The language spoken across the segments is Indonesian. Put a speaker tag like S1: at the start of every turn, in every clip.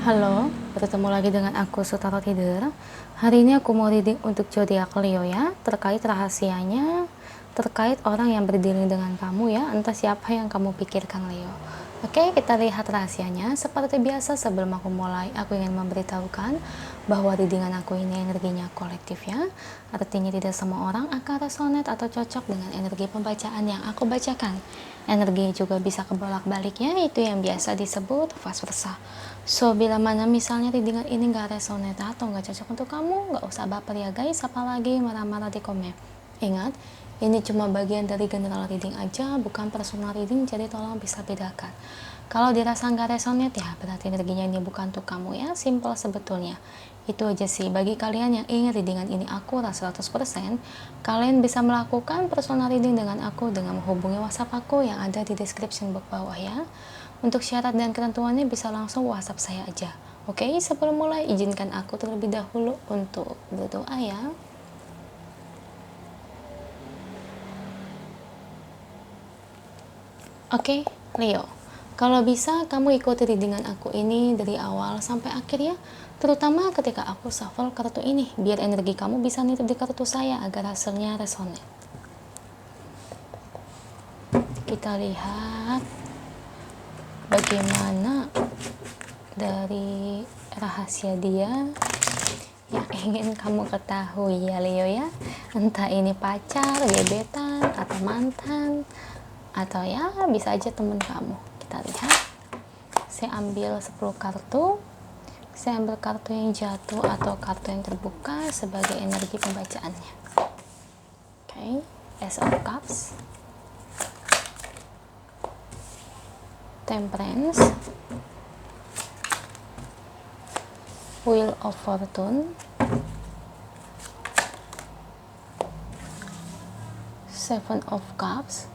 S1: Halo, bertemu lagi dengan aku Sutaro Tidur. Hari ini aku mau reading untuk zodiak Leo ya, terkait rahasianya, terkait orang yang berdealing dengan kamu ya, entah siapa yang kamu pikirkan Leo. Oke, kita lihat rahasianya. Seperti biasa sebelum aku mulai, aku ingin memberitahukan bahwa readingan aku ini energinya kolektif ya. Artinya tidak semua orang akan resonate atau cocok dengan energi pembacaan yang aku bacakan. Energi juga bisa kebolak-baliknya, itu yang biasa disebut vice versa. So, bila mana misalnya readingan ini gak resonate atau gak cocok untuk kamu, gak usah baper ya guys, apalagi marah-marah di komen. Ingat, ini cuma bagian dari general reading aja, bukan personal reading, jadi tolong bisa bedakan. Kalau dirasa gak resonate ya, berarti energinya ini bukan untuk kamu ya, simple sebetulnya. Itu aja sih, bagi kalian yang ingin readingan ini akurat 100%, kalian bisa melakukan personal reading dengan aku dengan menghubungi WhatsApp aku yang ada di description box bawah ya. Untuk syarat dan ketentuannya bisa langsung WhatsApp saya aja. Oke, sebelum mulai izinkan aku terlebih dahulu untuk berdoa ya. Oke, Leo. Kalau bisa kamu ikuti readingan aku ini dari awal sampai akhir ya. Terutama ketika aku shuffle kartu ini, biar energi kamu bisa nitip di kartu saya agar hasilnya resonate. Kita lihat bagaimana dari rahasia dia yang ingin kamu ketahui ya Leo ya, entah ini pacar, gebetan, atau mantan, atau ya bisa aja temen kamu. Kita lihat, saya ambil 10 kartu, saya ambil kartu yang jatuh atau kartu yang terbuka sebagai energi pembacaannya. Oke, Ace of Cups, Temperance, Wheel of Fortune, Seven of Cups,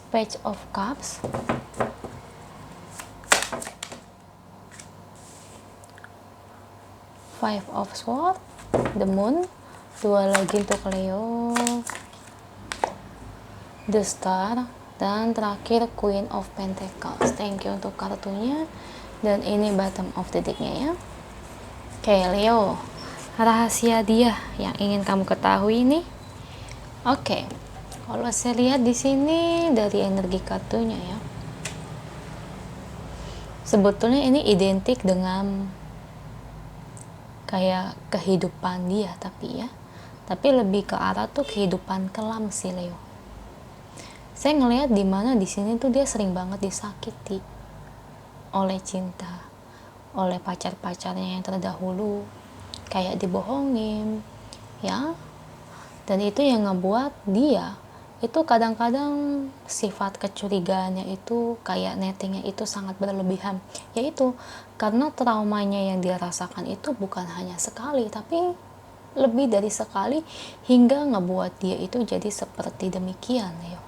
S1: Page of Cups, Five of Swords, The Moon, dua lagi untuk Leo, The Star, dan terakhir Queen of Pentacles. Thank you untuk kartunya, dan ini bottom of the decknya ya. Oke Leo, rahasia dia yang ingin kamu ketahui nih. Oke, kalau saya lihat di sini dari energi kartunya ya, sebetulnya ini identik dengan kayak kehidupan dia, tapi lebih ke arah tuh kehidupan kelam sih Leo. Saya ngelihat di mana di sini tuh dia sering banget disakiti oleh cinta, oleh pacar-pacarnya yang terdahulu, kayak dibohongin ya, dan itu yang ngebuat dia itu kadang-kadang sifat kecurigaannya itu kayak nettingnya itu sangat berlebihan, yaitu karena traumanya yang dia rasakan itu bukan hanya sekali tapi lebih dari sekali, hingga ngebuat dia itu jadi seperti demikian ya.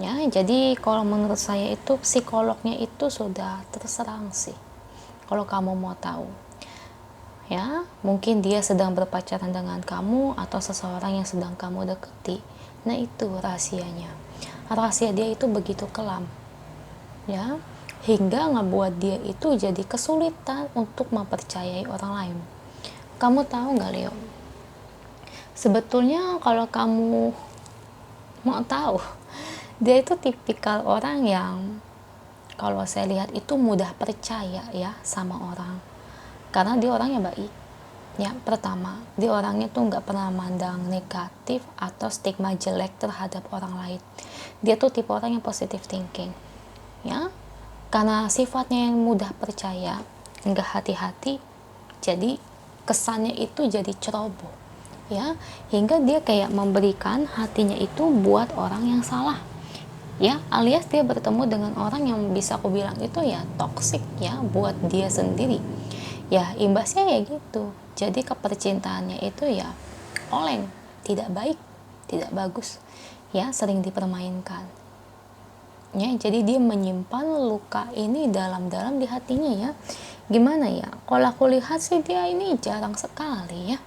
S1: Jadi kalau menurut saya itu psikolognya itu sudah terserang sih, kalau kamu mau tahu ya. Mungkin dia sedang berpacaran dengan kamu atau seseorang yang sedang kamu deketi. Nah itu rahasianya, rahasia dia itu begitu kelam ya, hingga ngebuat dia itu jadi kesulitan untuk mempercayai orang lain. Kamu tahu nggak Leo, sebetulnya kalau kamu mau tahu, dia itu tipikal orang yang kalau saya lihat itu mudah percaya ya sama orang, karena dia orangnya baik ya. Pertama, dia orangnya tuh nggak pernah mandang negatif atau stigma jelek terhadap orang lain. Dia tuh tipe orang yang positive thinking ya, karena sifatnya yang mudah percaya, nggak hati-hati, jadi kesannya itu jadi ceroboh ya, hingga dia kayak memberikan hatinya itu buat orang yang salah ya, alias dia bertemu dengan orang yang bisa aku bilang itu ya toksik ya buat dia sendiri ya. Imbasnya ya gitu, jadi kepercintaannya itu ya oleng, tidak baik, tidak bagus ya, sering dipermainkan ya. Jadi dia menyimpan luka ini dalam-dalam di hatinya ya. Gimana ya, kalau aku lihat sih dia ini jarang sekali ya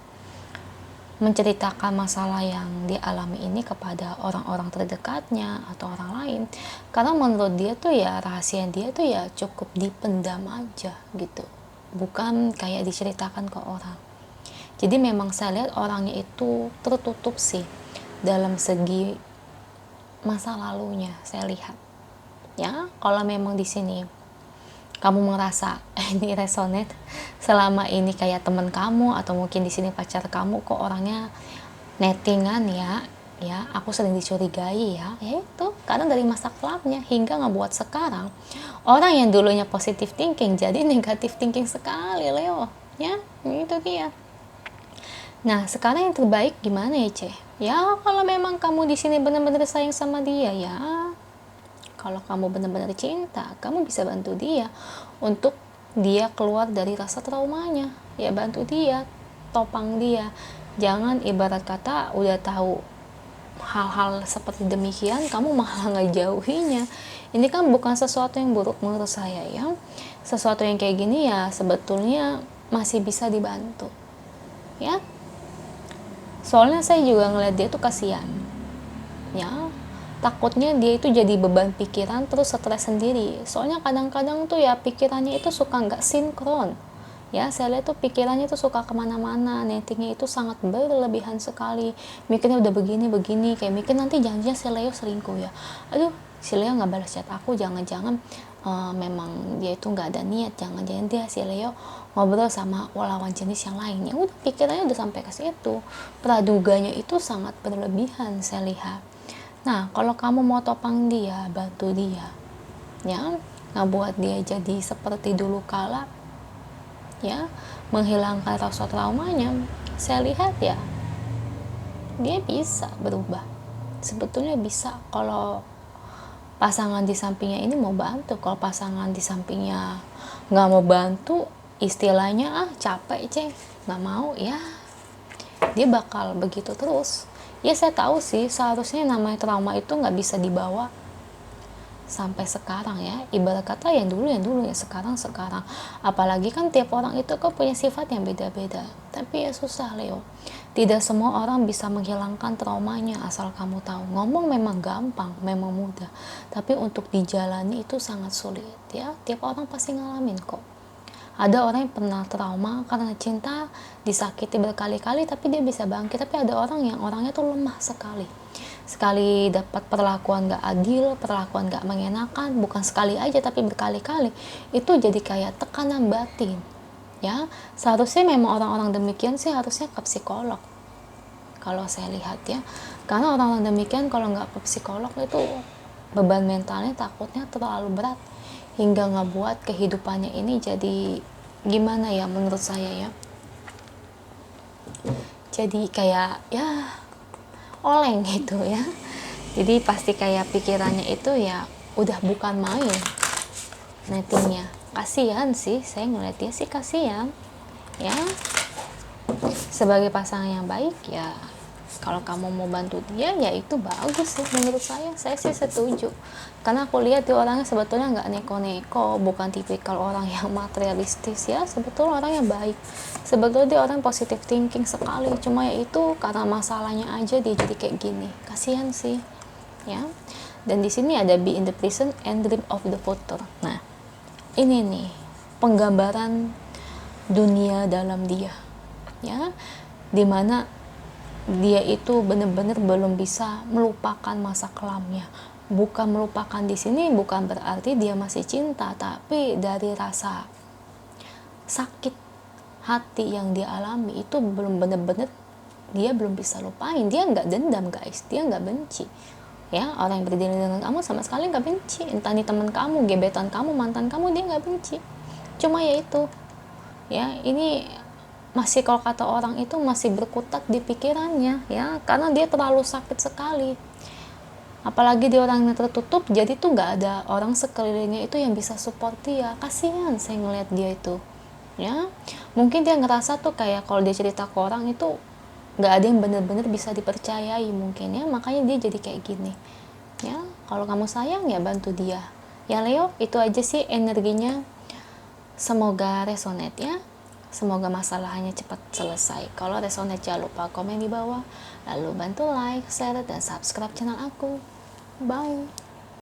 S1: menceritakan masalah yang dia alami ini kepada orang-orang terdekatnya atau orang lain, karena menurut dia tuh ya rahasia dia tuh ya cukup dipendam aja gitu, bukan kayak diceritakan ke orang. Jadi memang saya lihat orangnya itu tertutup sih dalam segi masa lalunya, saya lihat ya. Kalau memang di sini kamu merasa ini resonate selama ini kayak teman kamu atau mungkin di sini pacar kamu kok orangnya nettingan ya aku sering dicurigai ya itu karena dari masa kelamnya hingga ngebuat sekarang orang yang dulunya positive thinking jadi negative thinking sekali, Leo ya. Itu dia. Nah sekarang yang terbaik gimana ya, Ceh? Ya kalau memang kamu di sini benar-benar sayang sama dia ya, kalau kamu benar-benar cinta, kamu bisa bantu dia untuk dia keluar dari rasa traumanya. Ya bantu dia, topang dia. Jangan ibarat kata udah tahu hal-hal seperti demikian, kamu malah ngejauhinya. Ini kan bukan sesuatu yang buruk menurut saya ya. Sesuatu yang kayak gini ya sebetulnya masih bisa dibantu. Ya. Soalnya saya juga ngeliat dia tuh kasihan. Ya, takutnya dia itu jadi beban pikiran terus stres sendiri. Soalnya kadang-kadang tuh ya pikirannya itu suka nggak sinkron ya. Saya lihat tuh pikirannya tuh suka kemana-mana, nettingnya itu sangat berlebihan sekali, mikirnya udah begini kayak mikir nanti jangan-jangan si Leo selingkuh ya, aduh si Leo nggak balas chat aku, jangan-jangan memang dia itu nggak ada niat, jangan-jangan dia si Leo ngobrol sama lawan jenis yang lain. Ya udah pikirannya udah sampai ke situ, praduganya itu sangat berlebihan saya lihat. Nah, kalau kamu mau topang dia, bantu dia, ya, ngebuat dia jadi seperti dulu kala, ya, menghilangkan rasa traumanya. Saya lihat ya, dia bisa berubah. Sebetulnya bisa kalau pasangan di sampingnya ini mau bantu. Kalau pasangan di sampingnya nggak mau bantu, istilahnya capek nggak mau ya, dia bakal begitu terus. Ya saya tahu sih seharusnya namanya trauma itu nggak bisa dibawa sampai sekarang ya, ibarat kata yang dulu ya sekarang. Apalagi kan tiap orang itu kan punya sifat yang beda-beda. Tapi ya susah, Leo, tidak semua orang bisa menghilangkan traumanya. Asal kamu tahu, ngomong memang gampang, memang mudah, tapi untuk dijalani itu sangat sulit ya. Tiap orang pasti ngalamin kok. Ada orang yang pernah trauma karena cinta, disakiti berkali-kali tapi dia bisa bangkit. Tapi ada orang yang orangnya tuh lemah sekali dapat perlakuan gak adil, perlakuan gak mengenakan, bukan sekali aja tapi berkali-kali, itu jadi kayak tekanan batin ya. Seharusnya memang orang-orang demikian sih harusnya ke psikolog kalau saya lihat ya, karena orang-orang demikian kalau nggak ke psikolog itu beban mentalnya takutnya terlalu berat hingga ngebuat kehidupannya ini jadi gimana ya, menurut saya ya, jadi kayak ya oleng gitu ya. Jadi pasti kayak pikirannya itu ya udah bukan main nettingnya. Kasihan sih, saya ngeliat dia sih kasihan ya. Sebagai pasangan yang baik ya, kalau kamu mau bantu dia ya itu bagus sih menurut saya sih setuju. Karena aku lihat dia orangnya sebetulnya nggak neko-neko, bukan tipikal orang yang materialistis ya, sebetulnya orang yang baik, sebetulnya dia orang positive thinking sekali. Cuma ya itu karena masalahnya aja dia jadi kayak gini, kasihan sih ya. Dan di sini ada be in the present and dream of the future. Nah ini nih penggambaran dunia dalam dia ya, dimana dia itu benar-benar belum bisa melupakan masa kelamnya. Bukan melupakan di sini bukan berarti dia masih cinta, tapi dari rasa sakit hati yang dia alami itu belum benar-benar dia belum bisa lupain. Dia nggak dendam guys, dia nggak benci ya. Orang yang berdiri dengan kamu sama sekali nggak benci, entah ini teman kamu, gebetan kamu, mantan kamu, dia nggak benci. Cuma ya itu ya, ini masih kalau kata orang itu masih berkutat di pikirannya ya, karena dia terlalu sakit sekali. Apalagi dia orang yang tertutup, jadi tuh nggak ada orang sekelilingnya itu yang bisa support dia. Kasihan saya ngeliat dia itu ya. Mungkin dia ngerasa tuh kayak kalau dia cerita ke orang itu nggak ada yang benar-benar bisa dipercayai mungkin ya, makanya dia jadi kayak gini ya. Kalau kamu sayang ya bantu dia ya, Leo. Itu aja sih energinya, semoga resonate ya. Semoga masalahnya cepat selesai. Kalau resonate jangan lupa komen di bawah, lalu bantu like, share, dan subscribe channel aku. Bye.